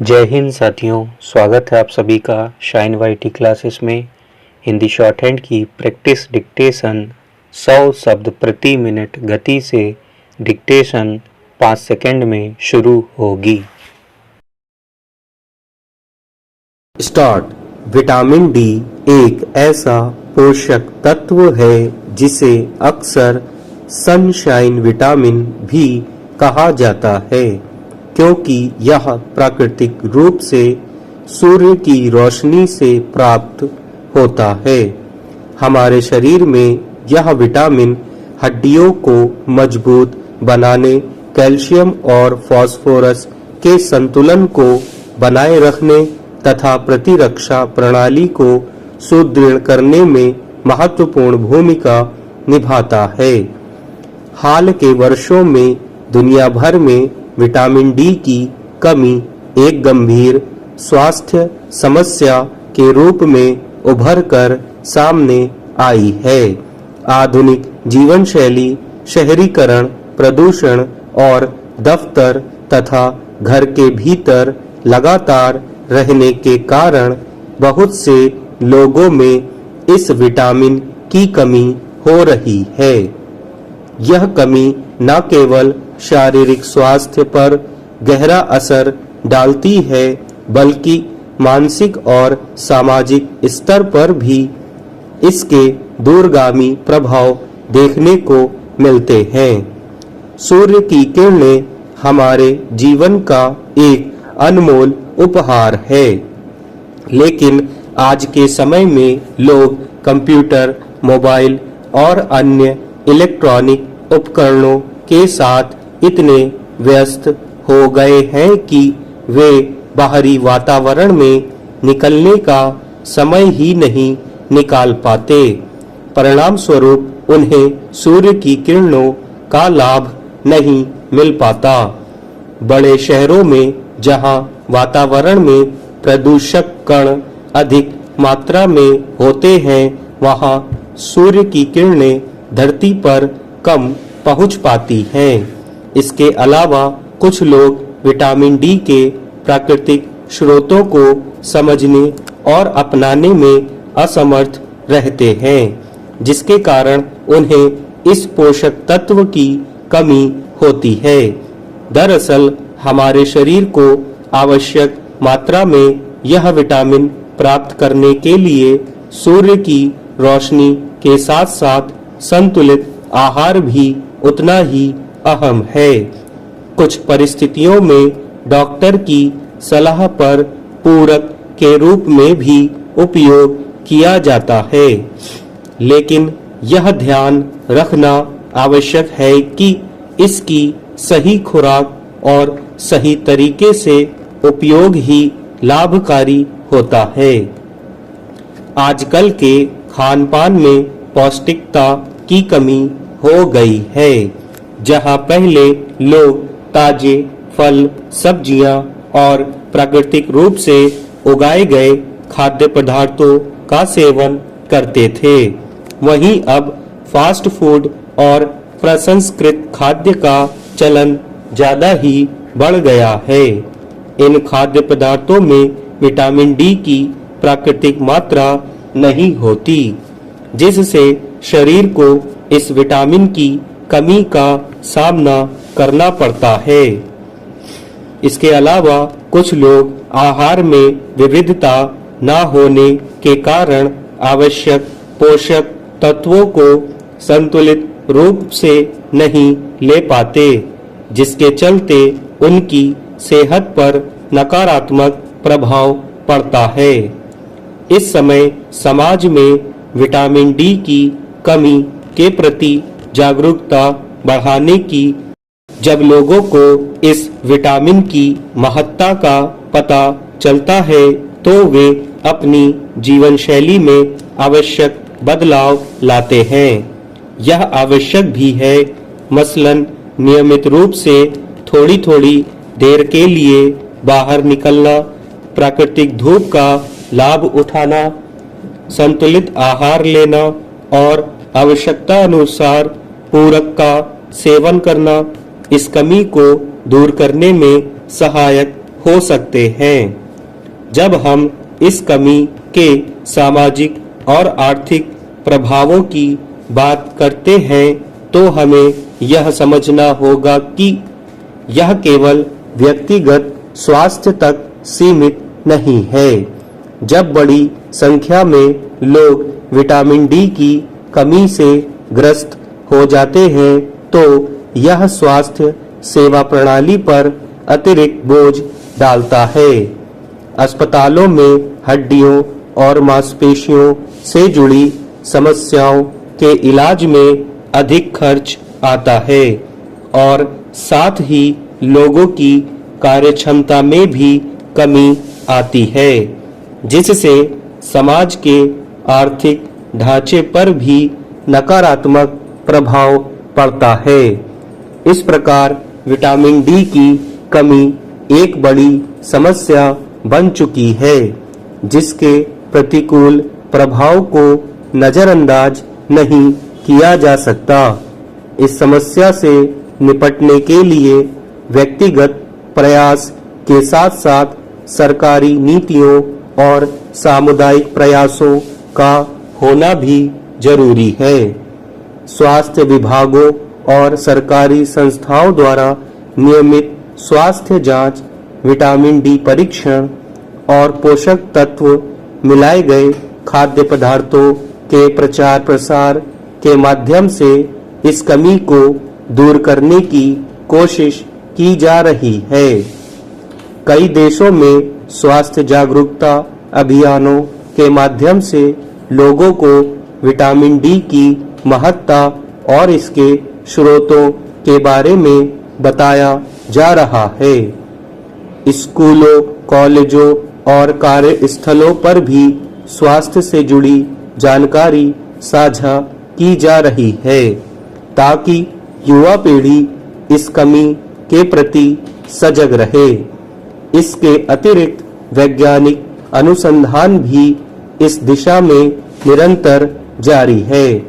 जय हिंद साथियों, स्वागत है आप सभी का शाइन वाईटी क्लासेस में। हिंदी शॉर्ट हैंड की प्रैक्टिस डिक्टेशन 100 शब्द प्रति मिनट गति से डिक्टेशन 5 सेकंड में शुरू होगी। स्टार्ट। विटामिन डी एक ऐसा पोषक तत्व है जिसे अक्सर सनशाइन विटामिन भी कहा जाता है, क्योंकि यह प्राकृतिक रूप से सूर्य की रोशनी से प्राप्त होता है। हमारे शरीर में यह विटामिन हड्डियों को मजबूत बनाने, कैल्शियम और फास्फोरस के संतुलन को बनाए रखने तथा प्रतिरक्षा प्रणाली को सुदृढ़ करने में महत्वपूर्ण भूमिका निभाता है। हाल के वर्षों में दुनिया भर में विटामिन डी की कमी एक गंभीर स्वास्थ्य समस्या के रूप में उभर कर सामने आई है। आधुनिक जीवन शैली, शहरीकरण, प्रदूषण और दफ्तर तथा घर के भीतर लगातार रहने के कारण बहुत से लोगों में इस विटामिन की कमी हो रही है। यह कमी न केवल शारीरिक स्वास्थ्य पर गहरा असर डालती है, बल्कि मानसिक और सामाजिक स्तर पर भी इसके दूरगामी प्रभाव देखने को मिलते हैं। सूर्य की किरणें हमारे जीवन का एक अनमोल उपहार है, लेकिन आज के समय में लोग कंप्यूटर, मोबाइल और अन्य इलेक्ट्रॉनिक उपकरणों के साथ इतने व्यस्त हो गए हैं कि वे बाहरी वातावरण में निकलने का समय ही नहीं निकाल पाते। परिणाम स्वरूप उन्हें सूर्य की किरणों का लाभ नहीं मिल पाता। बड़े शहरों में जहां वातावरण में प्रदूषक कण अधिक मात्रा में होते हैं, वहां सूर्य की किरणें धरती पर कम पहुंच पाती हैं। इसके अलावा कुछ लोग विटामिन डी के प्राकृतिक स्रोतों को समझने और अपनाने में असमर्थ रहते हैं, जिसके कारण उन्हें इस पोषक तत्व की कमी होती है। दरअसल हमारे शरीर को आवश्यक मात्रा में यह विटामिन प्राप्त करने के लिए सूर्य की रोशनी के साथ साथ संतुलित आहार भी उतना ही अहम है। कुछ परिस्थितियों में डॉक्टर की सलाह पर पूरक के रूप में भी उपयोग किया जाता है, लेकिन यह ध्यान रखना आवश्यक है कि इसकी सही खुराक और सही तरीके से उपयोग ही लाभकारी होता है। आजकल के खान-पान में पौष्टिकता की कमी हो गई है। जहां पहले लोग ताजे फल, सब्जियां और प्राकृतिक रूप से उगाए गए खाद्य पदार्थों का सेवन करते थे, वहीं अब फास्ट फूड और प्रसंस्कृत खाद्य का चलन ज्यादा ही बढ़ गया है। इन खाद्य पदार्थों में विटामिन डी की प्राकृतिक मात्रा नहीं होती, जिससे शरीर को इस विटामिन की कमी का सामना करना पड़ता है। इसके अलावा कुछ लोग आहार में विविधता न होने के कारण आवश्यक पोषक तत्वों को संतुलित रूप से नहीं ले पाते, जिसके चलते उनकी सेहत पर नकारात्मक प्रभाव पड़ता है। इस समय समाज में विटामिन डी की कमी के प्रति जागरूकता बढ़ाने की, जब लोगों को इस विटामिन की महत्ता का पता चलता है, तो वे अपनी जीवन शैली में आवश्यक बदलाव लाते हैं। यह आवश्यक भी है, मसलन नियमित रूप से थोड़ी थोड़ी देर के लिए बाहर निकलना, प्राकृतिक धूप का लाभ उठाना, संतुलित आहार लेना और आवश्यकता अनुसार पूरक का सेवन करना इस कमी को दूर करने में सहायक हो सकते हैं। जब हम इस कमी के सामाजिक और आर्थिक प्रभावों की बात करते हैं तो हमें यह समझना होगा कि यह केवल व्यक्तिगत स्वास्थ्य तक सीमित नहीं है। जब बड़ी संख्या में लोग विटामिन डी की कमी से ग्रस्त हो जाते हैं तो यह स्वास्थ्य सेवा प्रणाली पर अतिरिक्त बोझ डालता है। अस्पतालों में हड्डियों और मांसपेशियों से जुड़ी समस्याओं के इलाज में अधिक खर्च आता है और साथ ही लोगों की कार्यक्षमता में भी कमी आती है, जिससे समाज के आर्थिक ढांचे पर भी नकारात्मक प्रभाव पड़ता है। इस प्रकार विटामिन डी की कमी एक बड़ी समस्या बन चुकी है, जिसके प्रतिकूल प्रभाव को नजरअंदाज नहीं किया जा सकता। इस समस्या से निपटने के लिए व्यक्तिगत प्रयास के साथ-साथ सरकारी नीतियों और सामुदायिक प्रयासों का होना भी जरूरी है। स्वास्थ्य विभागों और सरकारी संस्थाओं द्वारा नियमित स्वास्थ्य जांच, विटामिन डी परीक्षण और पोषक तत्व मिलाए गए खाद्य पदार्थों के प्रचार प्रसार के माध्यम से इस कमी को दूर करने की कोशिश की जा रही है। कई देशों में स्वास्थ्य जागरूकता अभियानों के माध्यम से लोगों को विटामिन डी की महत्ता और इसके स्रोतों के बारे में बताया जा रहा है। स्कूलों, कॉलेजों और कार्यस्थलों पर भी स्वास्थ्य से जुड़ी जानकारी साझा की जा रही है ताकि युवा पीढ़ी इस कमी के प्रति सजग रहे। इसके अतिरिक्त वैज्ञानिक अनुसंधान भी इस दिशा में निरंतर जारी है।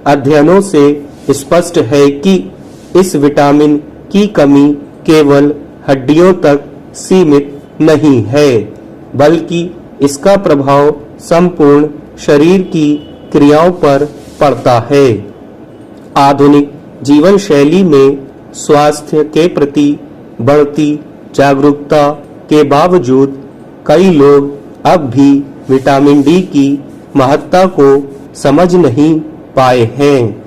अध्ययनों से स्पष्ट है कि इस विटामिन की कमी केवल हड्डियों तक सीमित नहीं है, बल्कि इसका प्रभाव संपूर्ण शरीर की क्रियाओं पर पड़ता है। आधुनिक जीवन शैली में स्वास्थ्य के प्रति बढ़ती जागरूकता के बावजूद कई लोग अब भी विटामिन डी की महत्ता को समझ नहीं पाए हैं।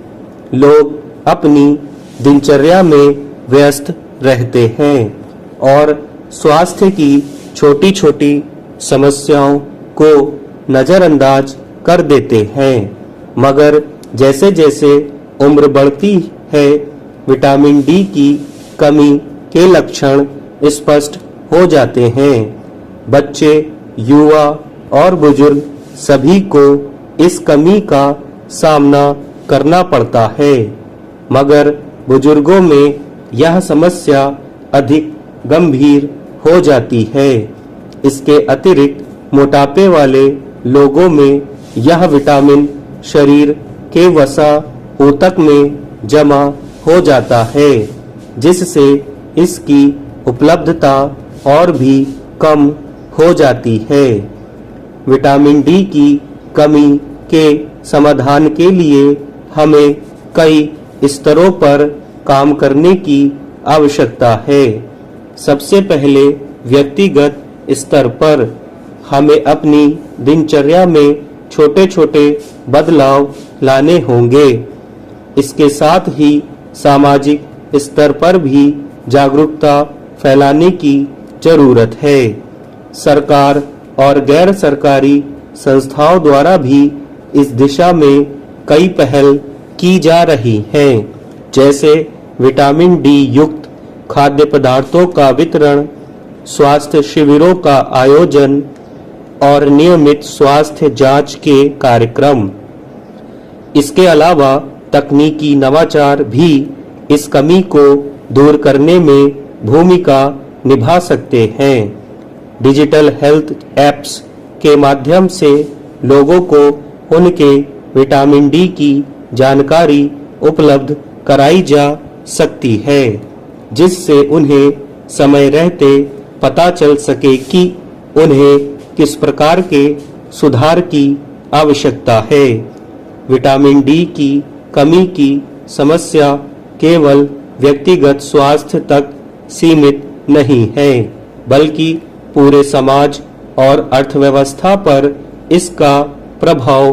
लोग अपनी दिनचर्या में व्यस्त रहते हैं और स्वास्थ्य की छोटी-छोटी समस्याओं को नजरअंदाज कर देते हैं, मगर जैसे-जैसे उम्र बढ़ती है, विटामिन डी की कमी के लक्षण स्पष्ट हो जाते हैं। बच्चे, युवा और बुजुर्ग सभी को इस कमी का सामना करना पड़ता है, मगर बुजुर्गों में यह समस्या अधिक गंभीर हो जाती है। इसके अतिरिक्त मोटापे वाले लोगों में यह विटामिन शरीर के वसा ऊतक में जमा हो जाता है, जिससे इसकी उपलब्धता और भी कम हो जाती है। विटामिन डी की कमी के समाधान के लिए हमें कई स्तरों पर काम करने की आवश्यकता है। सबसे पहले व्यक्तिगत स्तर पर हमें अपनी दिनचर्या में छोटे-छोटे बदलाव लाने होंगे। इसके साथ ही सामाजिक स्तर पर भी जागरूकता फैलाने की जरूरत है। सरकार और गैर सरकारी संस्थाओं द्वारा भी इस दिशा में कई पहल की जा रही हैं, जैसे विटामिन डी युक्त खाद्य पदार्थों का वितरण, स्वास्थ्य शिविरों का आयोजन और नियमित स्वास्थ्य जांच के कार्यक्रम। इसके अलावा तकनीकी नवाचार भी इस कमी को दूर करने में भूमिका निभा सकते हैं। डिजिटल हेल्थ एप्स के माध्यम से लोगों को उनके विटामिन डी की जानकारी उपलब्ध कराई जा सकती है, जिससे उन्हें समय रहते पता चल सके कि उन्हें किस प्रकार के सुधार की आवश्यकता है। विटामिन डी की कमी की समस्या केवल व्यक्तिगत स्वास्थ्य तक सीमित नहीं है, बल्कि पूरे समाज और अर्थव्यवस्था पर इसका प्रभाव